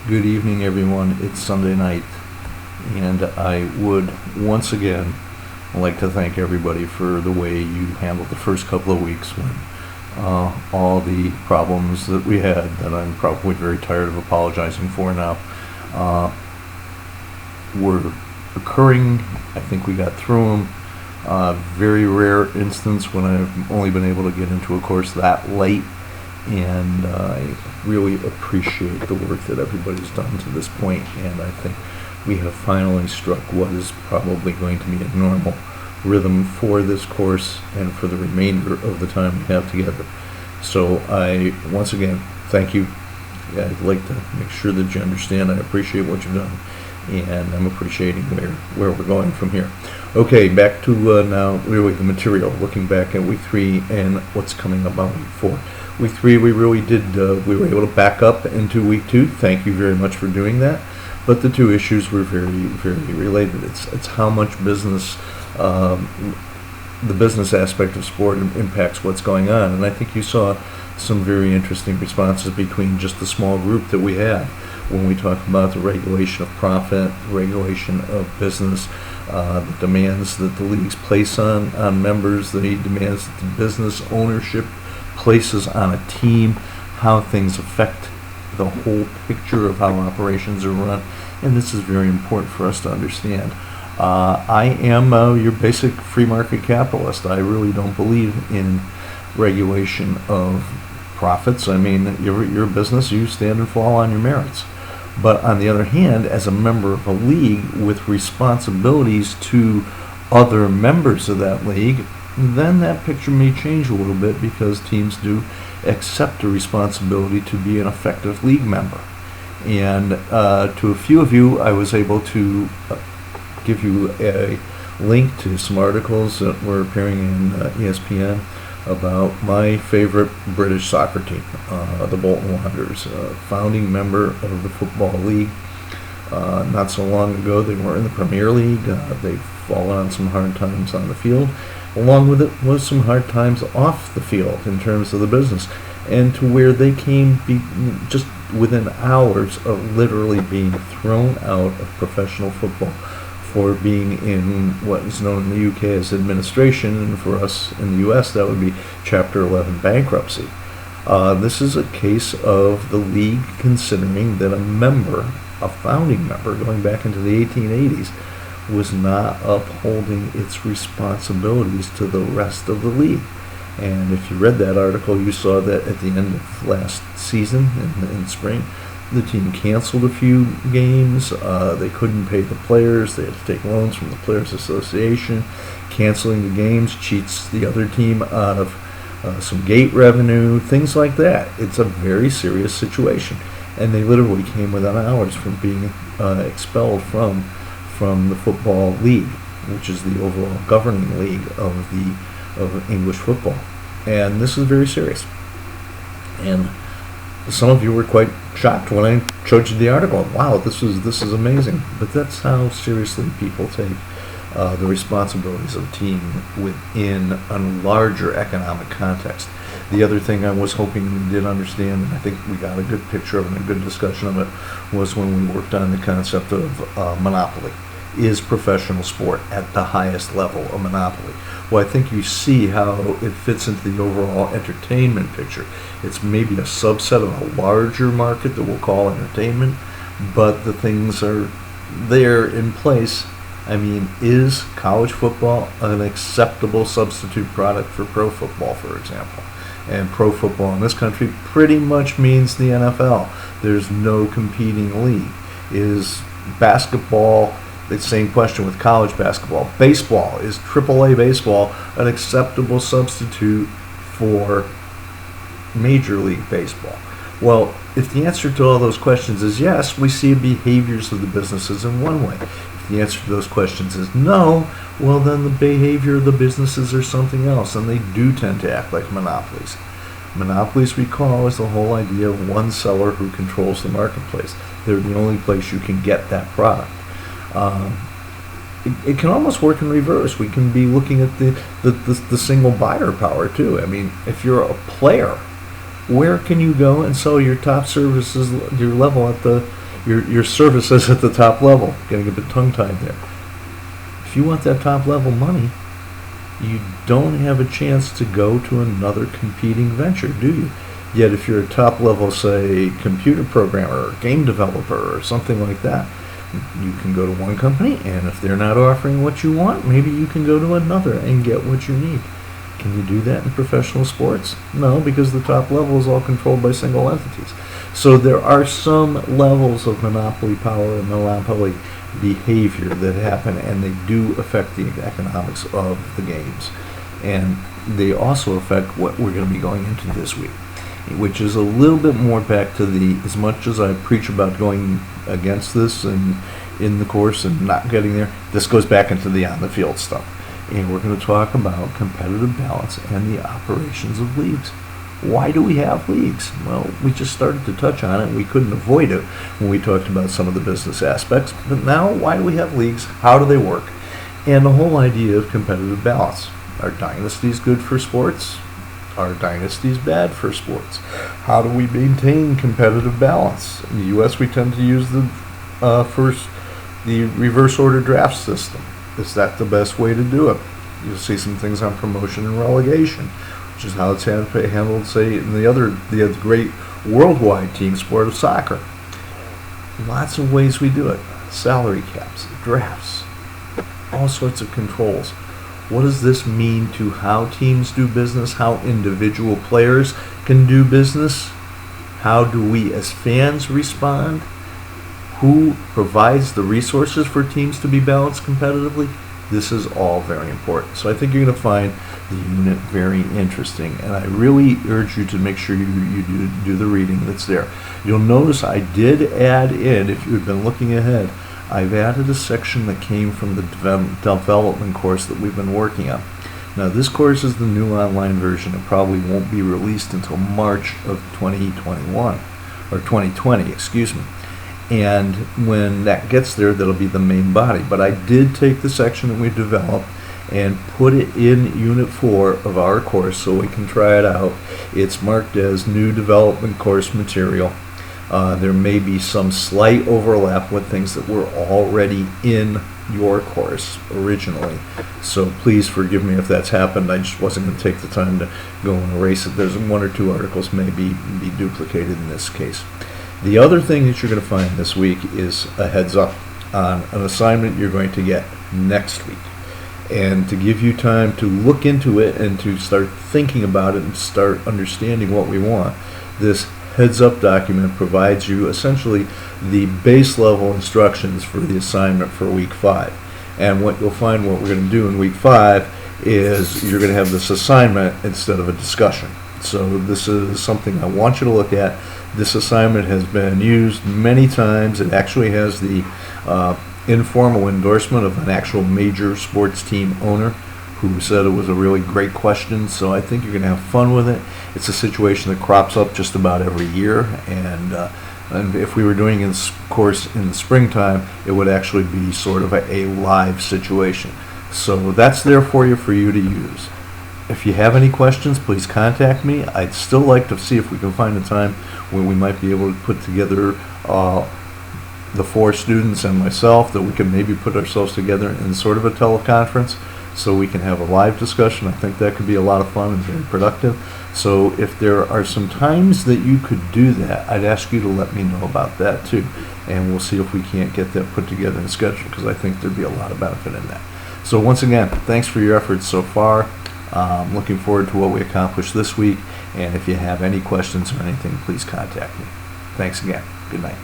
Good evening, everyone. It's Sunday night, and I would once again like to thank everybody for the way you handled the first couple of weeks when all the problems that we had, that I'm probably very tired of apologizing for now, were occurring. I think we got through them. Very rare instance when I've only been able to get into a course that late, and I really appreciate the work that everybody's done to this point, and I think we have finally struck what is probably going to be a normal rhythm for this course and for the remainder of the time we have together. So I, once again, thank you. I'd like to make sure that you understand I appreciate what you've done, and I'm appreciating where we're going from here. Okay, back to now really the material, looking back at week 3 and what's coming up on week 4. Week 3 we really did, we were able to back up into week 2. Thank you very much for doing that. But the two issues were very, very related. It's how much business, the business aspect of sport impacts what's going on. And I think you saw some very interesting responses between just the small group that we had when we talk about the regulation of profit, the regulation of business, the demands that the leagues place on members, the demands that the business ownership places on a team, how things affect the whole picture of how operations are run. And this is very important for us to understand. I am your basic free market capitalist. I really don't believe in regulation of profits. I mean, your business, you stand and fall on your merits. But on the other hand, as a member of a league with responsibilities to other members of that league, then that picture may change a little bit, because teams do accept a responsibility to be an effective league member. And to a few of you, I was able to give you a link to some articles that were appearing in ESPN about my favorite British soccer team, the Bolton Wanderers, founding member of the Football League. Not so long ago, they were in the Premier League. They've fallen on some hard times on the field. Along with it was some hard times off the field in terms of the business, and to where they came just within hours of literally being thrown out of professional football for being in what is known in the UK as administration, and for us in the US that would be Chapter 11 bankruptcy. This is a case of the league considering that a founding member going back into the 1880s, was not upholding its responsibilities to the rest of the league. And if you read that article, you saw that at the end of last season, in spring, the team canceled a few games. They couldn't pay the players. They had to take loans from the Players Association. Canceling the games cheats the other team out of some gate revenue, things like that. It's a very serious situation. And they literally came within hours from being expelled from the Football League, which is the overall governing league of English football. And this is very serious. And some of you were quite shocked when I showed you the article. Wow, this is amazing. But that's how seriously people take the responsibilities of a team within a larger economic context. The other thing I was hoping you did understand, and I think we got a good picture of it and a good discussion of it, was when we worked on the concept of monopoly. Is professional sport at the highest level a monopoly? Well, I think you see how it fits into the overall entertainment picture. It's maybe a subset of a larger market that we'll call entertainment, but the things are there in place. I mean, is college football an acceptable substitute product for pro football, for example? And pro football in this country pretty much means the NFL. There's no competing league. Is basketball, the same question with college basketball. Baseball, is AAA baseball an acceptable substitute for Major League Baseball? Well, if the answer to all those questions is yes, we see behaviors of the businesses in one way. If the answer to those questions is no, well, then the behavior of the businesses are something else, and they do tend to act like monopolies. Monopolies, recall, is the whole idea of one seller who controls the marketplace. They're the only place you can get that product. It can almost work in reverse. We can be looking at the single buyer power too. I mean, if you're a player, where can you go and sell your top services, your level at the your service is at the top level. Getting a bit tongue-tied there. If you want that top level money, you don't have a chance to go to another competing venture, do you? Yet if you're a top level, say, computer programmer or game developer or something like that, you can go to one company, and if they're not offering what you want, maybe you can go to another and get what you need. Can you do that in professional sports? No, because the top level is all controlled by single entities. So there are some levels of monopoly power and monopoly behavior that happen, and they do affect the economics of the games. And they also affect what we're going to be going into this week, which is a little bit more back to the, as much as I preach about going against this and in the course and not getting there, this goes back into the on-the-field stuff. And we're going to talk about competitive balance and the operations of leagues. Why do we have leagues? Well, we just started to touch on it. We couldn't avoid it when we talked about some of the business aspects. But now, why do we have leagues? How do they work? And the whole idea of competitive balance. Are dynasties good for sports? Are dynasties bad for sports? How do we maintain competitive balance? In the U.S., we tend to use the reverse order draft system. Is that the best way to do it? You'll see some things on promotion and relegation, which is how it's handled, say, in the great worldwide team sport of soccer. Lots of ways we do it. Salary caps, drafts, all sorts of controls. What does this mean to how teams do business, how individual players can do business? How do we as fans respond? Who provides the resources for teams to be balanced competitively? This is all very important. So I think you're going to find the unit very interesting, and I really urge you to make sure you do the reading that's there. You'll notice I did add in, if you've been looking ahead, I've added a section that came from the development course that we've been working on. Now, this course is the new online version. It probably won't be released until March of 2021, or 2020, excuse me. And when that gets there, that'll be the main body. But I did take the section that we developed and put it in Unit 4 of our course so we can try it out. It's marked as new development course material. There may be some slight overlap with things that were already in your course originally. So please forgive me if that's happened. I just wasn't going to take the time to go and erase it. There's one or two articles may be duplicated in this case. The other thing that you're going to find this week is a heads up on an assignment you're going to get next week. And to give you time to look into it and to start thinking about it and start understanding what we want, this heads up document provides you essentially the base level instructions for the assignment for week 5. And what you'll find what we're going to do in week 5 is you're going to have this assignment instead of a discussion. So this is something I want you to look at. This assignment has been used many times. It actually has the informal endorsement of an actual major sports team owner who said it was a really great question. So I think you're going to have fun with it. It's a situation that crops up just about every year, and if we were doing this course in the springtime, it would actually be sort of a live situation. So that's there for you to use. If you have any questions, please contact me. I'd still like to see if we can find a time where we might be able to put together the 4 students and myself, that we can maybe put ourselves together in sort of a teleconference so we can have a live discussion. I think that could be a lot of fun and very productive. So if there are some times that you could do that, I'd ask you to let me know about that too. And we'll see if we can't get that put together and scheduled, because I think there'd be a lot of benefit in that. So once again, thanks for your efforts so far. Looking forward to what we accomplished this week, and if you have any questions or anything, please contact me. Thanks again. Good night.